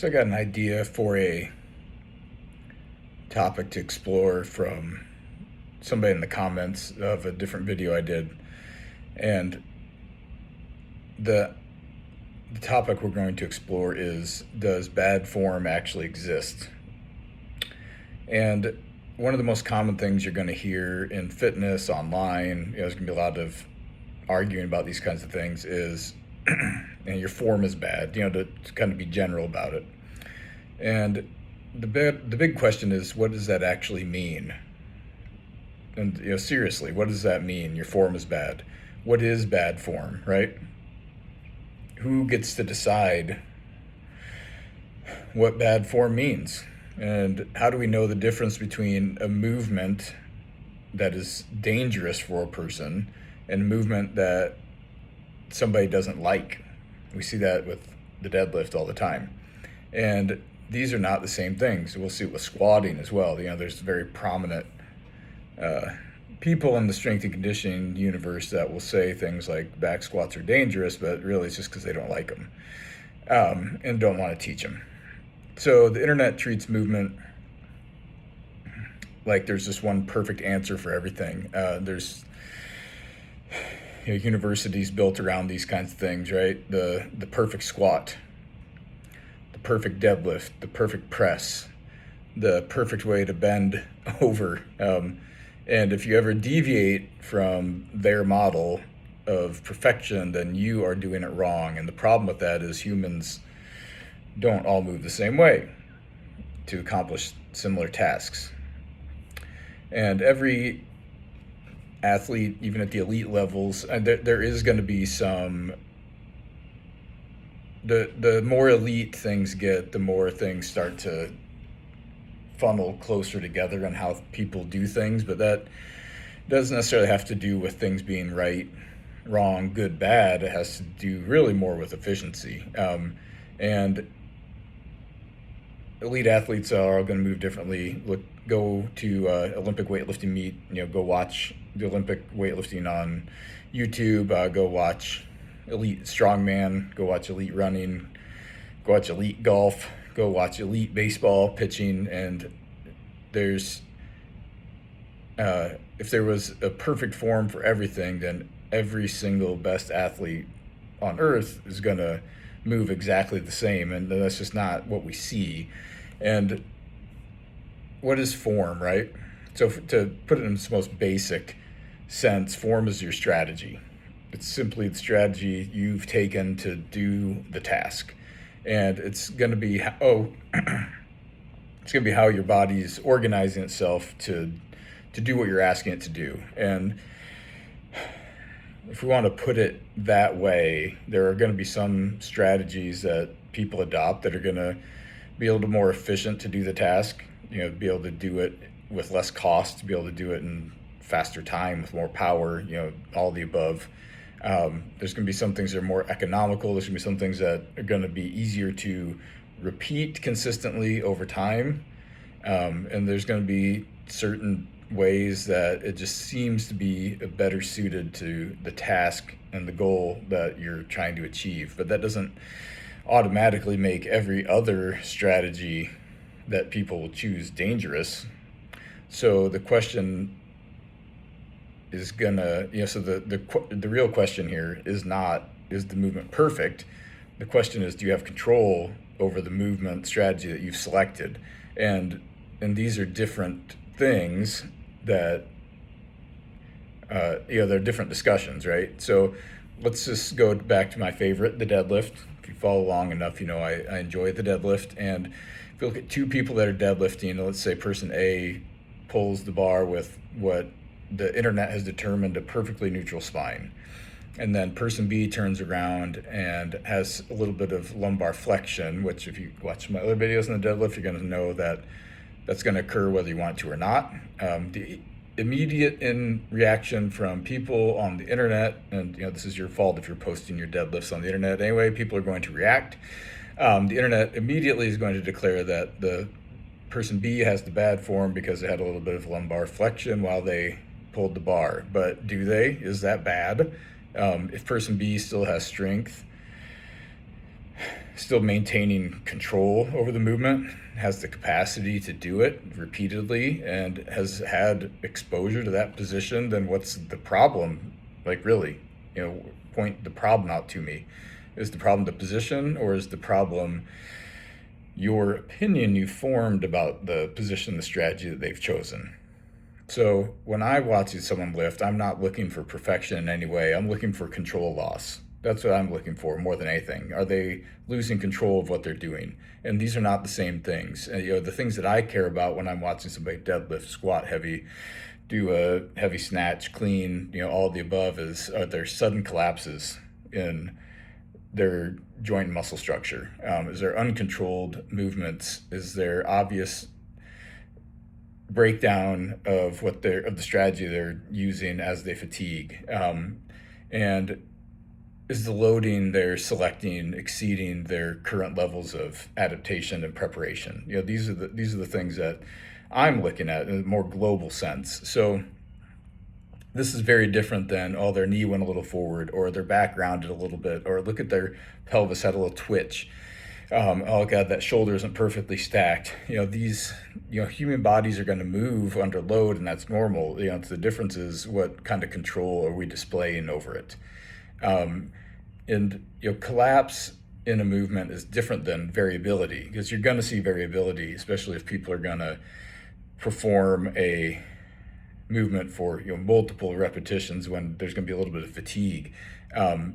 So I got an idea for a topic to explore from somebody in the comments of a different video I did. And the the topic we're going to explore is, does bad form actually exist? And one of the most common things you're going to hear in fitness online, there's going to be a lot of arguing about these kinds of things, is your form is bad, to kind of be general about it. And the big question is, what does that actually mean? And seriously, what does that mean? Your form is bad. What is bad form, right? Who gets to decide what bad form means? And how do we know the difference between a movement that is dangerous for a person and a movement that somebody doesn't like? We see that with the deadlift all the time. And these are not the same things. We'll see it with squatting as well. There's very prominent people in the strength and conditioning universe that will say things like back squats are dangerous, but really it's just because they don't like them and don't want to teach them. So the internet treats movement like there's just one perfect answer for everything. There's universities built around these kinds of things, right? The perfect squat, the perfect deadlift, the perfect press, the perfect way to bend over. And if you ever deviate from their model of perfection, then you are doing it wrong. And the problem with that is humans don't all move the same way to accomplish similar tasks. And every athlete, even at the elite levels, and there is going to be some, the more elite things get, the more things start to funnel closer together on how people do things, but that doesn't necessarily have to do with things being right, wrong, good, bad. It has to do really more with efficiency. And elite athletes are going to move differently. Go to Olympic weightlifting meet. Go watch the Olympic weightlifting on YouTube. Go watch elite strongman. Go watch elite running. Go watch elite golf. Go watch elite baseball pitching. And there's if there was a perfect form for everything, then every single best athlete on earth is going to move exactly the same, and that's just not what we see. And what is form, right? So to put it in its most basic sense, form is your strategy. It's simply the strategy you've taken to do the task. And it's going to be it's going to be how your body's organizing itself to do what you're asking it to do. And if we want to put it that way, there are going to be some strategies that people adopt that are going to be able to more efficient to do the task, be able to do it with less cost, to be able to do it in faster time with more power, all the above. There's going to be some things that are more economical. There's going to be some things that are going to be easier to repeat consistently over time. And there's going to be certain ways that it just seems to be better suited to the task and the goal that you're trying to achieve. But that doesn't automatically make every other strategy that people will choose dangerous. So the question is gonna, so the real question here is not, is the movement perfect? The question is, do you have control over the movement strategy that you've selected? And these are different things that, they're different discussions, right? So let's just go back to my favorite, the deadlift. If you follow along enough, I enjoy the deadlift. And if you look at two people that are deadlifting, let's say person A pulls the bar with what the internet has determined a perfectly neutral spine. And then person B turns around and has a little bit of lumbar flexion, which if you watch my other videos on the deadlift, you're going to know that that's going to occur whether you want to or not. The immediate reaction from people on the internet, and this is your fault if you're posting your deadlifts on the internet anyway, people are going to react. The internet immediately is going to declare that the person B has the bad form because they had a little bit of lumbar flexion while they pulled the bar. But do they? Is that bad? If person B still has strength, still maintaining control over the movement, has the capacity to do it repeatedly, and has had exposure to that position, then what's the problem? Like, really, point the problem out to me. Is the problem the position, or is the problem your opinion you formed about the position, the strategy that they've chosen? So when I watch someone lift, I'm not looking for perfection in any way. I'm looking for control loss. That's what I'm looking for more than anything. Are they losing control of what they're doing? And these are not the same things. The things that I care about when I'm watching somebody deadlift, squat heavy, do a heavy snatch, clean, all of the above, are there sudden collapses in their joint and muscle structure? Is there uncontrolled movements? Is there obvious breakdown of the strategy they're using as they fatigue? And is the loading they're selecting exceeding their current levels of adaptation and preparation? These are the things that I'm looking at in a more global sense. So this is very different than, their knee went a little forward, or their back rounded a little bit, or look at their pelvis had a little twitch. Oh God, that shoulder isn't perfectly stacked. These, human bodies are going to move under load, and that's normal. The difference is what kind of control are we displaying over it. And collapse in a movement is different than variability, because you're going to see variability, especially if people are going to perform a movement for multiple repetitions when there's going to be a little bit of fatigue.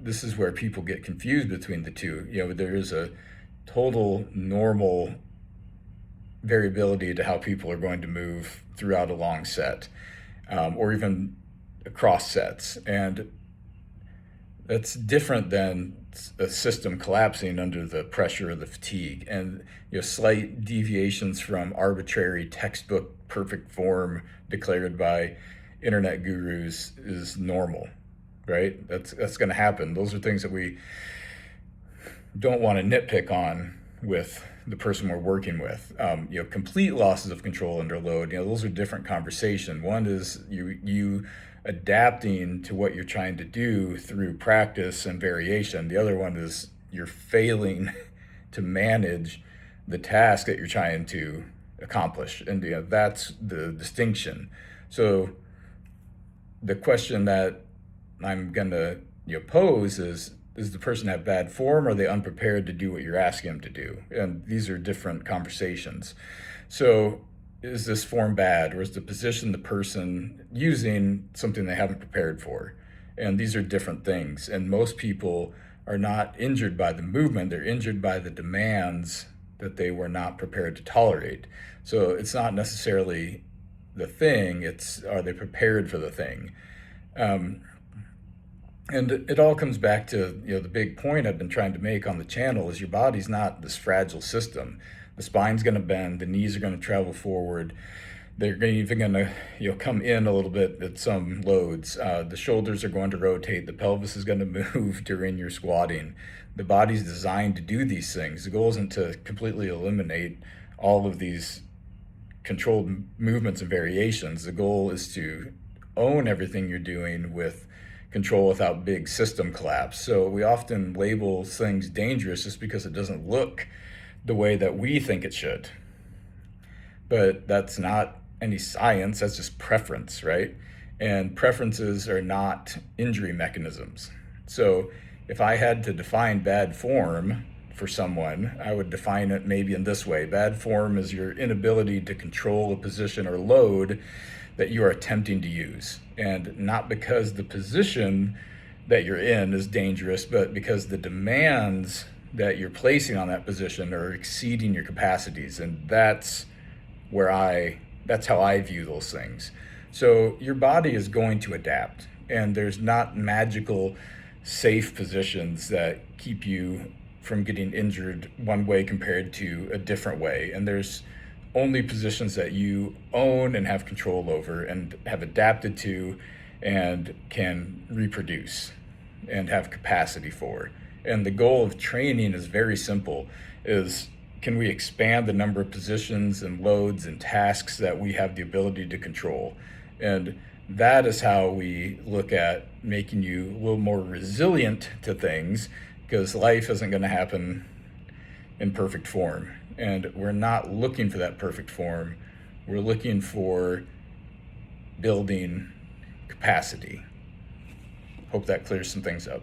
This is where people get confused between the two. There is a total normal variability to how people are going to move throughout a long set, or even across sets, and that's different than a system collapsing under the pressure of the fatigue. And slight deviations from arbitrary textbook perfect form declared by internet gurus is normal, right? That's going to happen. Those are things that we don't want to nitpick on with the person we're working with. Complete losses of control under load, those are different conversation. One is you adapting to what you're trying to do through practice and variation. The other one is you're failing to manage the task that you're trying to accomplish. And that's the distinction. So the question that I'm going to pose is the person have bad form, or are they unprepared to do what you're asking them to do? And these are different conversations. So is this form bad, or is the position the person using something they haven't prepared for? And these are different things. And most people are not injured by the movement, they're injured by the demands that they were not prepared to tolerate. So it's not necessarily the thing, it's are they prepared for the thing? And it all comes back to the big point I've been trying to make on the channel is your body's not this fragile system. The spine's going to bend, the knees are going to travel forward. They're even going to come in a little bit at some loads. The shoulders are going to rotate. The pelvis is going to move during your squatting. The body's designed to do these things. The goal isn't to completely eliminate all of these controlled movements and variations. The goal is to own everything you're doing with control without big system collapse. So we often label things dangerous just because it doesn't look the way that we think it should. But that's not any science, that's just preference, right? And preferences are not injury mechanisms. So if I had to define bad form for someone, I would define it maybe in this way. Bad form is your inability to control a position or load that you are attempting to use. And not because the position that you're in is dangerous, but because the demands that you're placing on that position are exceeding your capacities. And that's how I view those things. So your body is going to adapt, and there's not magical safe positions that keep you from getting injured one way compared to a different way. And there's only positions that you own and have control over and have adapted to and can reproduce and have capacity for. And the goal of training is very simple, is can we expand the number of positions and loads and tasks that we have the ability to control? And that is how we look at making you a little more resilient to things, because life isn't going to happen in perfect form. And we're not looking for that perfect form. We're looking for building capacity. Hope that clears some things up.